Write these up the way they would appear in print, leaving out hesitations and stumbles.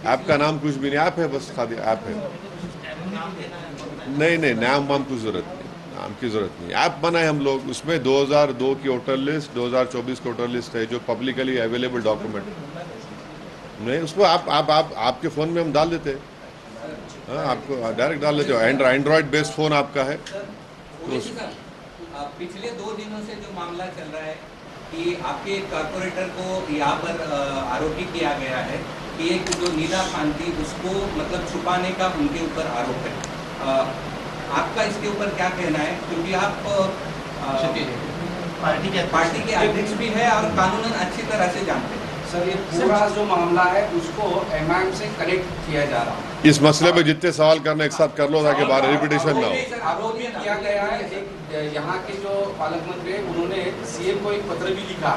आपका नाम कुछ भी नहीं, आप है बस, खाली आप है। नहीं नहीं, नाम वाम की जरूरत नहीं, नाम की जरूरत नहीं। ऐप बनाए हम लोग, उसमें 2002 की वोटर लिस्ट, 2024 की वोटर लिस्ट है जो पब्लिकली अवेलेबल डॉक्यूमेंट। नहीं, उसको आप आपके फोन में हम डाल देते हैं। हाँ, आपको डायरेक्ट डाल देते हो, एंड्रॉइड बेस्ड फोन आपका है तो पिछले 2 दिनों से जो मामला चल रहा है कि आपके एक कारपोरेटर को यहाँ पर आरोपी किया गया है कि एक जो निदा खान थी उसको मतलब छुपाने का उनके ऊपर आरोप है। आपका इसके ऊपर क्या कहना है, क्योंकि आप पार्टी के अध्यक्ष भी है और कानूनन अच्छी तरह से जानते हैं। सर, ये पूरा जो मामला है उसको एमआईएम से कनेक्ट किया जा रहा है। इस मसले पे जितने सवाल करने एक साथ कर लो ताकि बाहर रिपीटेशन ना हो। आरोप ये किया गया है, एक यहाँ के जो पालक मंत्री हैं उन्होंने सीएम को एक पत्र भी लिखा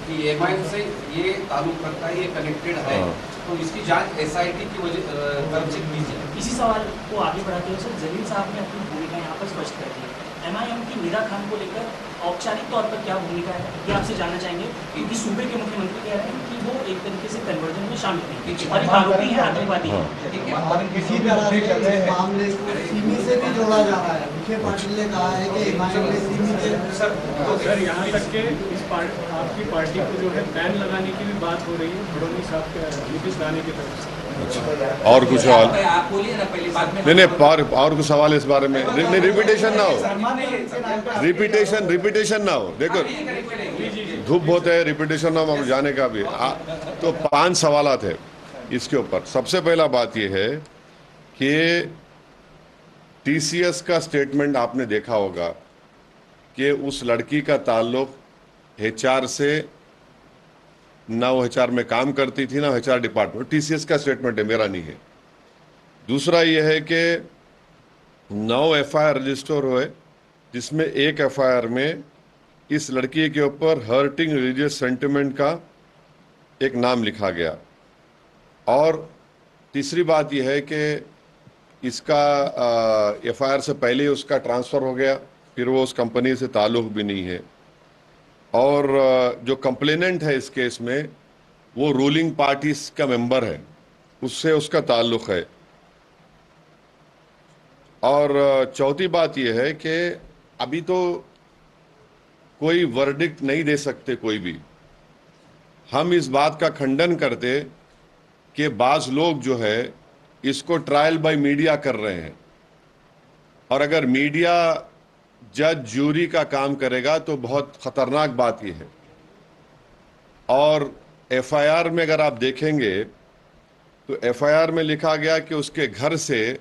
कि एमआईएम से ये ताल्लुक रखता है, ये कनेक्टेड है, तो इसकी जांच एसआईटी की वजह तरफ से कीजिए। इसी सवाल को आगे बढ़ाते हुए सर, जलील साहब ने अपनी भूमिका यहाँ पर स्पष्ट कर दी है। एमआईएम की निदा खान को लेकर औपचारिक तौर पर क्या भूमिका है ये आपसे जानना चाहेंगे, क्योंकि सूबे के मुख्यमंत्री कह रहे हैं कि वो एक तरीके से कन्वर्जन में शामिल नहीं और एक आरोपी है, आतंकवादी है। और किसी तरह से इस मामले को सीमी से भी जोड़ा जा रहा है। मुख्य पाटिल ने कहा है कि एमआईएम ने सीमी से सर यहाँ तक के आपकी पार्टी को जो है बैन लगाने की भी बात हो रही है फडणवीस साहब के, नीतीश रानी की तरफ से। और कुछ सवाल? आप बोलिए ना पहले, बाद में। नहीं, और कुछ सवाल इस बारे में? नहीं, रिपीटेशन ना हो, रिपीटेशन ना हो। देखो, धूप बहुत है, रिपीटेशन ना हो, हम जाने का भी। तो 5 सवाल है इसके ऊपर। सबसे पहला बात यह है कि टीसीएस का स्टेटमेंट आपने देखा होगा कि उस लड़की का ताल्लुक एचआर से, ना वो एचआर में काम करती थी ना एचआर डिपार्टमेंट। टीसीएस का स्टेटमेंट है, मेरा नहीं है। दूसरा यह है कि 9 एफआईआर रजिस्टर हुए, जिसमें एक एफआईआर में इस लड़की के ऊपर हर्टिंग रिलीजियस सेंटिमेंट का एक नाम लिखा गया। और तीसरी बात यह है कि इसका एफआईआर से पहले उसका ट्रांसफ़र हो गया, फिर वो उस कंपनी से ताल्लुक़ भी नहीं है। और जो कंप्लेनेंट है इस केस में वो रूलिंग पार्टी का मेंबर है, उससे उसका ताल्लुक़ है। और चौथी बात यह है कि अभी तो कोई वर्डिक्ट नहीं दे सकते कोई भी। हम इस बात का खंडन करते कि बाज़ लोग जो है इसको ट्रायल बाय मीडिया कर रहे हैं, और अगर मीडिया जज जूरी का काम करेगा तो बहुत खतरनाक बात यह है। और एफआईआर में अगर आप देखेंगे तो एफआईआर में लिखा गया कि उसके घर से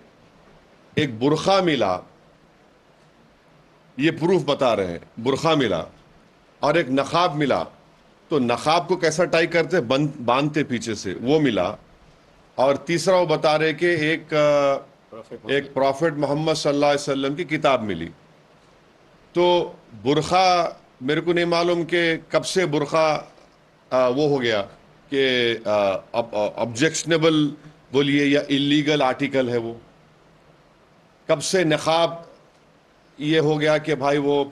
एक बुरखा मिला, ये प्रूफ बता रहे हैं, बुरखा मिला, और एक नकाब मिला। तो नकाब को कैसा टाई करते, बांधते पीछे से, वो मिला। और तीसरा वो बता रहे कि एक प्रॉफिट मोहम्मद सल्लल्लाहु अलैहि वसल्लम की किताब मिली। तो बुरखा मेरे को नहीं मालूम कि कब से बुरखा वो हो गया कि ऑब्जेक्शनेबल बोलिए या इलीगल आर्टिकल है। वो कब से नकाब ये हो गया कि भाई वो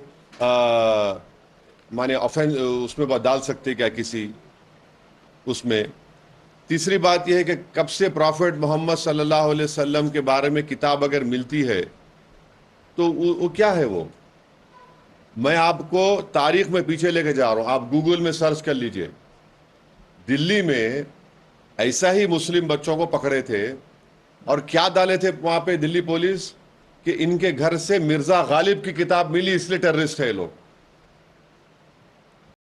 माने ऑफेंस उसमें डाल सकते क्या किसी उसमें। तीसरी बात यह है कि कब से प्रॉफिट मोहम्मद सल्लल्लाहु अलैहि वसल्लम के बारे में किताब अगर मिलती है तो वो क्या है वो। मैं आपको तारीख में पीछे लेके जा रहा हूं, आप गूगल में सर्च कर लीजिए। दिल्ली में ऐसा ही मुस्लिम बच्चों को पकड़े थे और क्या डाले थे वहां पे दिल्ली पुलिस कि इनके घर से मिर्जा गालिब की किताब मिली इसलिए टेररिस्ट है लोग।